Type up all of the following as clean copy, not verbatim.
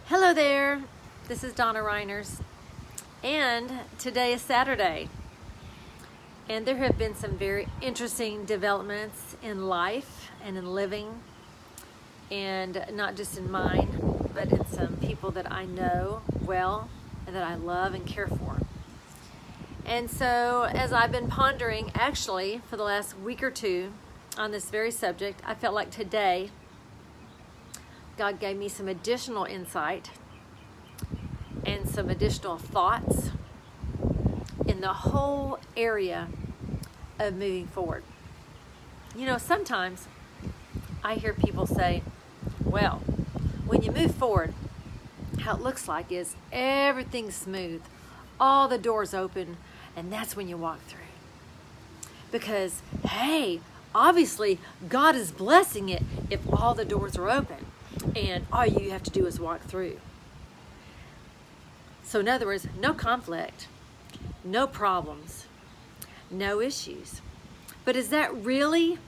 Hello there, this is Donna Reiners, and today is Saturday, and there have been some very interesting developments in life and in living, and not just in mine, but in some people that I know well and that I love and care for. And so as I've been pondering, actually, for the last week or two on this very subject, I felt like today God gave me some additional insight and some additional thoughts in the whole area of moving forward. You know, sometimes I hear people say, well, when you move forward, how it looks like is everything's smooth, all the doors open, and that's when you walk through. Because, hey, obviously God is blessing it if all the doors are open. And all you have to do is walk through. So in other words, no conflict, no problems, no issues. But is that really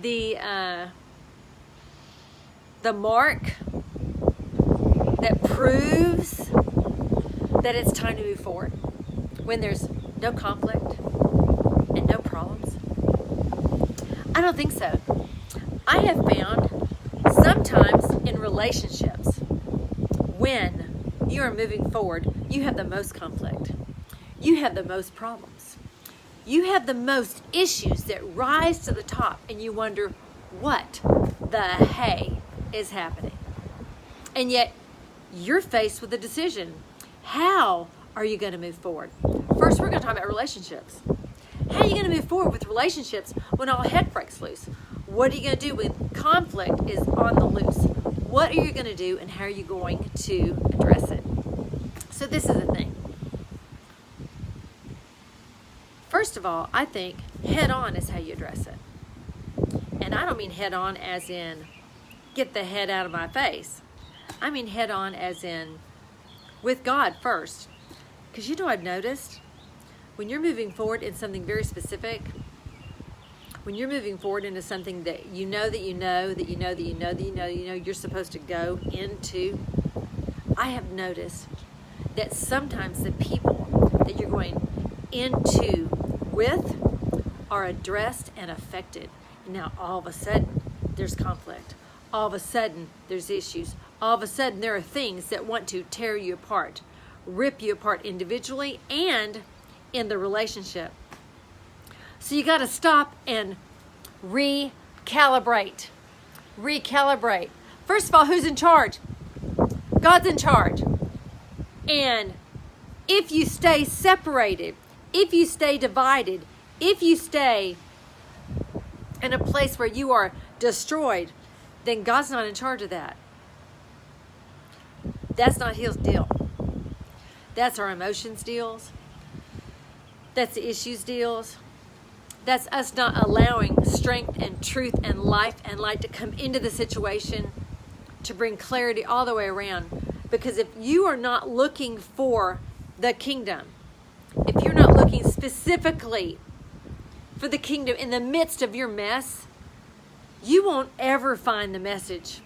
the mark that proves that it's time to move forward? When there's no conflict and no problems? I don't think so. I have found sometimes in relationships, when you are moving forward, you have the most conflict. You have the most problems. You have the most issues that rise to the top, and you wonder what the hey is happening. And yet, you're faced with a decision. How are you going to move forward? First, we're going to talk about relationships. How are you going to move forward with relationships when all heck breaks loose? What are you going to do when conflict is on the loose? What are you going to do, and how are you going to address it? So this is the thing. First of all, I think head on is how you address it. And I don't mean head on as in get the head out of my face. I mean head on as in with God first. Because you know I've noticed when you're moving forward in something very specific, when you're moving forward into something that you're supposed to go into, I have noticed that sometimes the people that you're going into with are addressed and affected. Now all of a sudden there's conflict. All of a sudden there's issues. All of a sudden there are things that want to tear you apart, rip you apart individually and in the relationship. So you got to stop and recalibrate. Recalibrate. First of all, who's in charge? God's in charge. And if you stay separated, if you stay divided, if you stay in a place where you are destroyed, then God's not in charge of that. That's not His deal. That's our emotions deals. That's the issues deals. That's us not allowing strength and truth and life and light to come into the situation to bring clarity all the way around. Because if you are not looking for the kingdom, if you're not looking specifically for the kingdom in the midst of your mess, you won't ever find the message.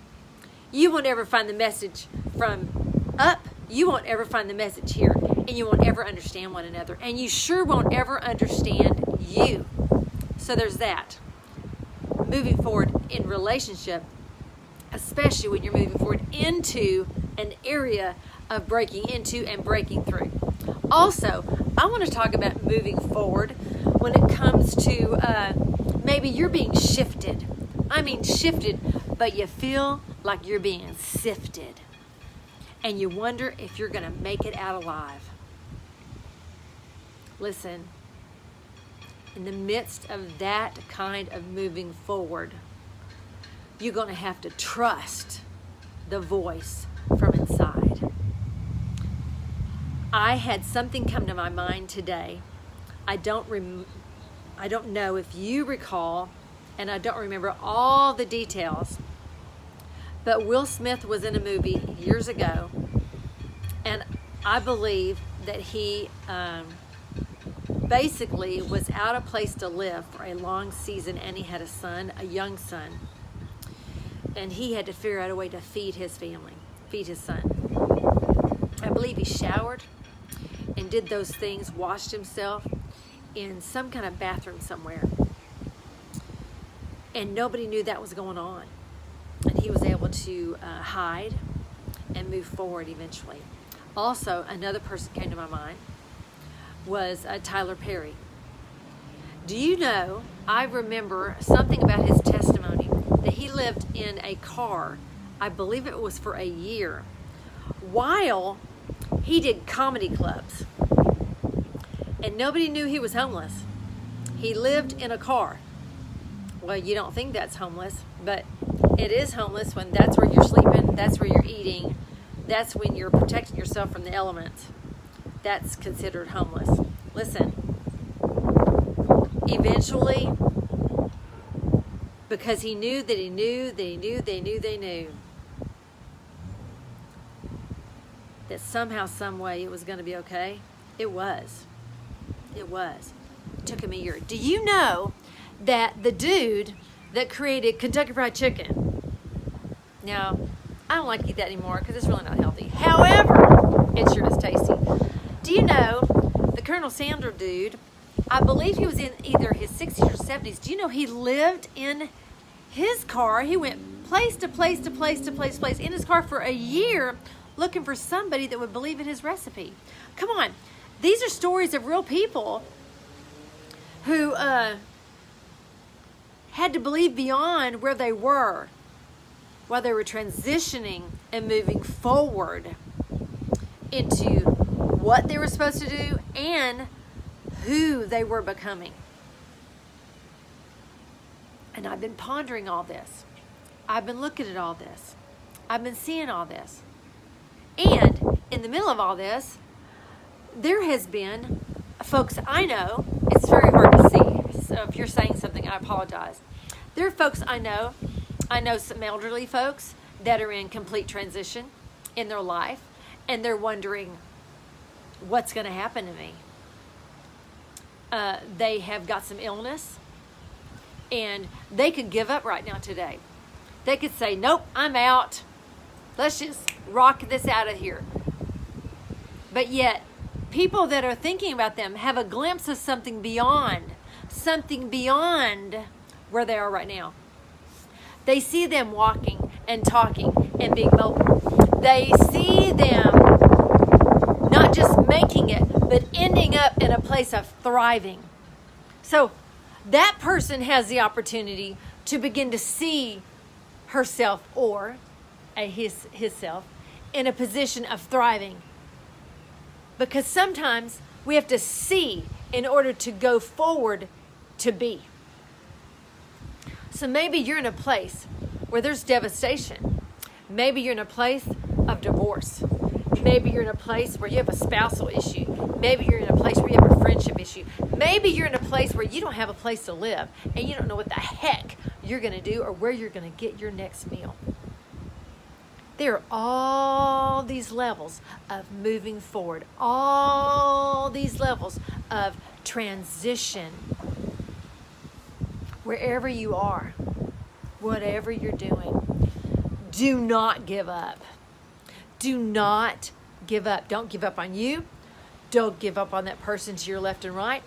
You won't ever find the message from up. You won't ever find the message here. And you won't ever understand one another. And you sure won't ever understand you. So there's that. Moving forward in relationship, especially when you're moving forward into an area of breaking into and breaking through. Also, I want to talk about moving forward when it comes to maybe you're being shifted. I mean shifted, but you feel like you're being sifted. And you wonder if you're going to make it out alive. Listen, in the midst of that kind of moving forward, you're going to have to trust the voice from inside. I had something come to my mind today. I don't know if you recall, and I don't remember all the details, but Will Smith was in a movie years ago, and I believe that he basically was out of place to live for a long season, and he had a son, a young son, and he had to figure out a way to feed his family. feed his son. I believe he showered and did those things, washed himself in some kind of bathroom somewhere. And nobody knew that was going on. And he was able to hide and move forward eventually. Also, another person came to my mind was Tyler Perry. Do you know, I remember something about his testimony, that he lived in a car, I believe it was for a year, while he did comedy clubs. And nobody knew he was homeless. He lived in a car. Well, you don't think that's homeless, but it is homeless when that's where you're sleeping, that's where you're eating, that's when you're protecting yourself from the elements. That's considered homeless. Listen, eventually, because he knew that he knew that he knew they knew they knew that somehow, some way it was going to be okay, it was. It was. It took him a year. Do you know that the dude that created Kentucky Fried Chicken, now, I don't like to eat that anymore because it's really not healthy. However, it sure is tasty. Do you know the Colonel Sanders dude, I believe he was in either his 60s or 70s. Do you know he lived in his car? He went place to place to place to place to place in his car for a year looking for somebody that would believe in his recipe. Come on. These are stories of real people who had to believe beyond where they were while they were transitioning and moving forward into what they were supposed to do and who they were becoming. And I've been pondering all this. I've been looking at all this. I've been seeing all this. And in the middle of all this, there has been folks I know, it's very hard to see, so if you're saying something, I apologize. There are folks I know some elderly folks that are in complete transition in their life, and they're wondering, what's going to happen to me? They have got some illness, and they could give up right now today. They could say, nope, I'm out. Let's just rock this out of here. But yet, people that are thinking about them have a glimpse of something beyond where they are right now. They see them walking and talking and being mobile. They see them not just making it, but ending up in a place of thriving. So that person has the opportunity to begin to see herself or his self in a position of thriving. Because sometimes we have to see in order to go forward to be. So maybe you're in a place where there's devastation. Maybe you're in a place of divorce. Maybe you're in a place where you have a spousal issue. Maybe you're in a place where you have a friendship issue. Maybe you're in a place where you don't have a place to live and you don't know what the heck you're going to do or where you're going to get your next meal. There are all these levels of moving forward, all these levels of transition. Wherever you are, whatever you're doing, do not give up. Do not give up. Don't give up on you. Don't give up on that person to your left and right.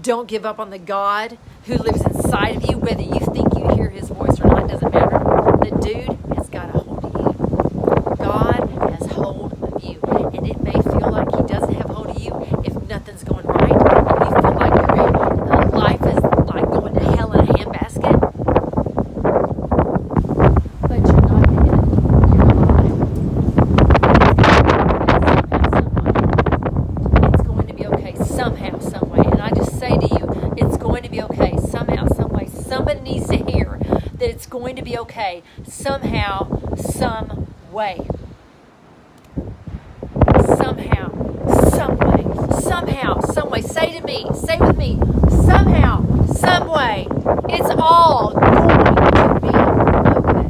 Don't give up on the God who lives inside of you. Whether you think you hear his voice or not, doesn't matter. The dude has got a hold of you. God has hold of you. And it may feel like he doesn't have hold of you if nothing's going right. And you feel like your life is like going to hell in a handbasket. But you're not dead. You're alive. It's going to be okay somehow, some way. And I just say to you, it's going to be okay somehow, some way. Somebody needs to hear that it's going to be okay somehow, some way. Somehow, some way. Somehow, some way. Say to me, say with me, somehow, some way. It's all going to be okay.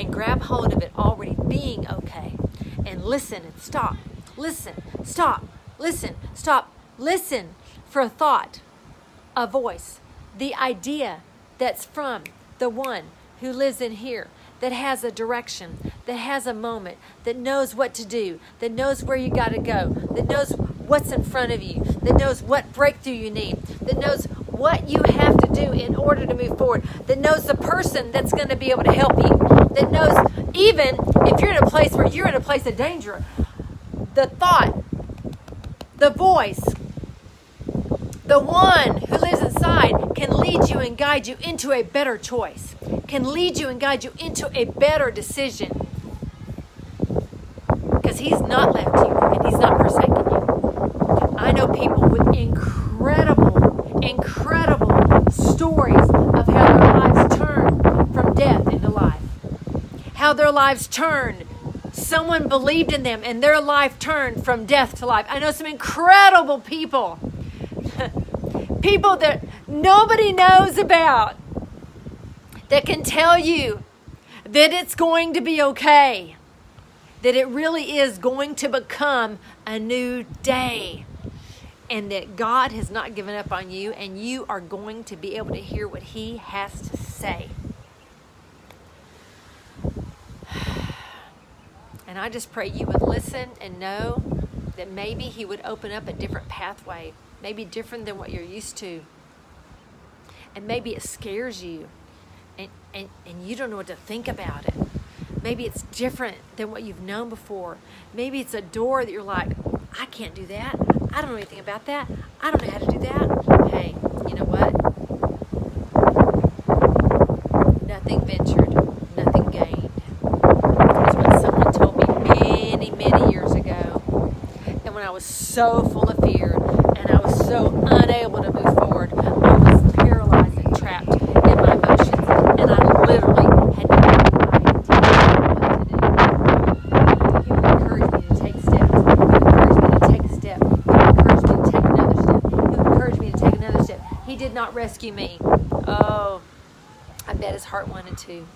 And grab hold of it already being okay. And listen and stop. Listen, stop. Listen, stop. Listen for a thought, a voice, the idea that's from the one who lives in here, that has a direction, that has a moment, that knows what to do, that knows where you got to go, that knows what's in front of you, that knows what breakthrough you need, that knows what you have to do in order to move forward, that knows the person that's going to be able to help you, that knows even if you're in a place where you're in a place of danger, the thought, the voice, the one who lives inside can lead you and guide you into a better choice, can lead you and guide you into a better decision. Because he's not left you and he's not forsaken you. I know people with incredible stories of how their lives turned from death into life. How their lives turned. Someone believed in them and their life turned from death to life. I know some incredible people. People that nobody knows about. That can tell you that it's going to be okay. That it really is going to become a new day. And that God has not given up on you, and you are going to be able to hear what he has to say. And I just pray you would listen and know that maybe he would open up a different pathway, maybe different than what you're used to. And maybe it scares you, and you don't know what to think about it. Maybe it's different than what you've known before. Maybe it's a door that you're like, I can't do that. I don't know anything about that. I don't know how to do that. Hey, you know what? Nothing ventured, nothing gained. That's what someone told me many years ago. And when I was so full of fear and I was so unable to move forward, I was paralyzed and trapped in my emotions. And I literally had no idea what to do. He would encourage me to take steps. He would encourage me to take a step. He would encourage me to take another step. He would encourage me to take another step. He did not rescue me. Oh, I bet his heart wanted to.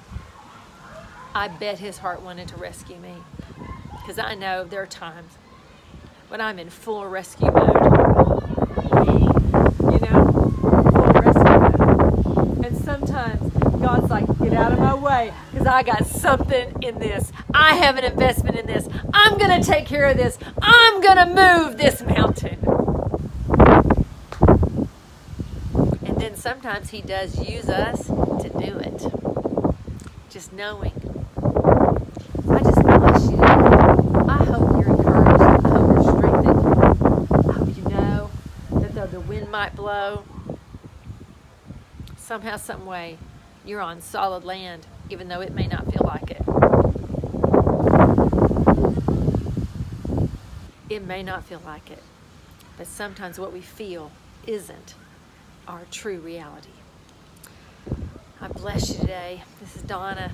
I bet his heart wanted to rescue me. Because I know there are times when I'm in full rescue mode. You know? Full rescue mode. And sometimes God's like, get out of my way. Because I got something in this. I have an investment in this. I'm going to take care of this. I'm going to move this mountain. And then sometimes he does use us to do it. Just knowing. I just bless you. I hope you're encouraged. I hope you're strengthened. I hope you know that though the wind might blow, somehow, some way, you're on solid land, even though it may not feel like it. It may not feel like it, but sometimes what we feel isn't our true reality. I bless you today. This is Donna.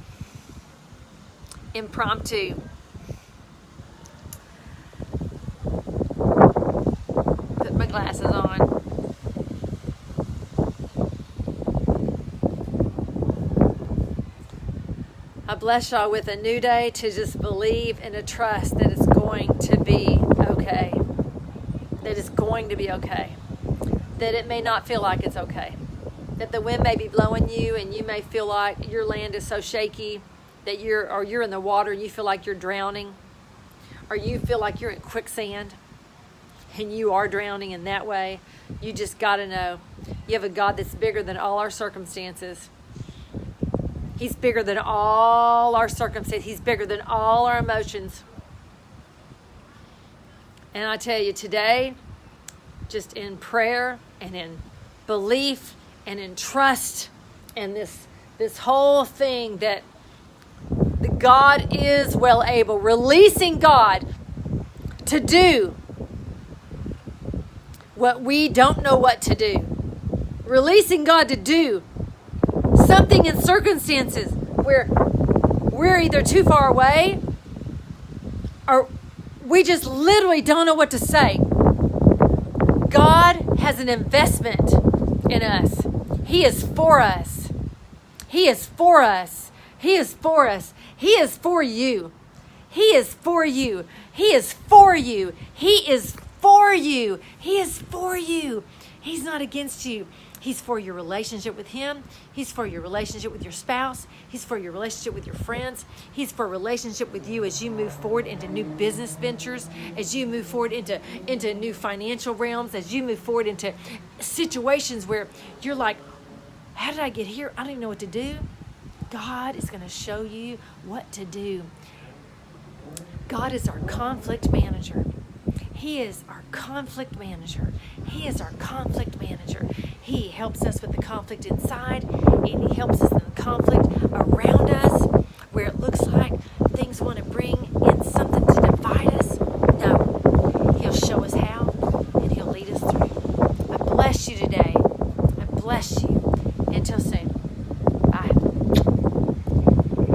Impromptu. Put my glasses on. I bless y'all with a new day to just believe and to trust that it's going to be okay. That it's going to be okay. That it may not feel like it's okay. That the wind may be blowing you and you may feel like your land is so shaky that you're in the water and you feel like you're drowning, or you feel like you're in quicksand and you are drowning in that way. You just got to know you have a God that's bigger than all our circumstances. He's bigger than all our circumstances. He's bigger than all our emotions. And I tell you today, just in prayer and in belief and in trust and this whole thing that God is well able, releasing God to do what we don't know what to do. Releasing God to do something in circumstances where we're either too far away or we just literally don't know what to say. God has an investment in us. He is for us. He is for us. He is for us. He is for you. He is for you. He is for you. He is for you. He is for you. He's not against you. He's for your relationship with Him. He's for your relationship with your spouse. He's for your relationship with your friends. He's for a relationship with you as you move forward into new business ventures, as you move forward into new financial realms, as you move forward into situations where you're like, how did I get here? I don't even know what to do. God is going to show you what to do. God is our conflict manager. He is our conflict manager. He is our conflict manager. He helps us with the conflict inside, and He helps us in the conflict around us.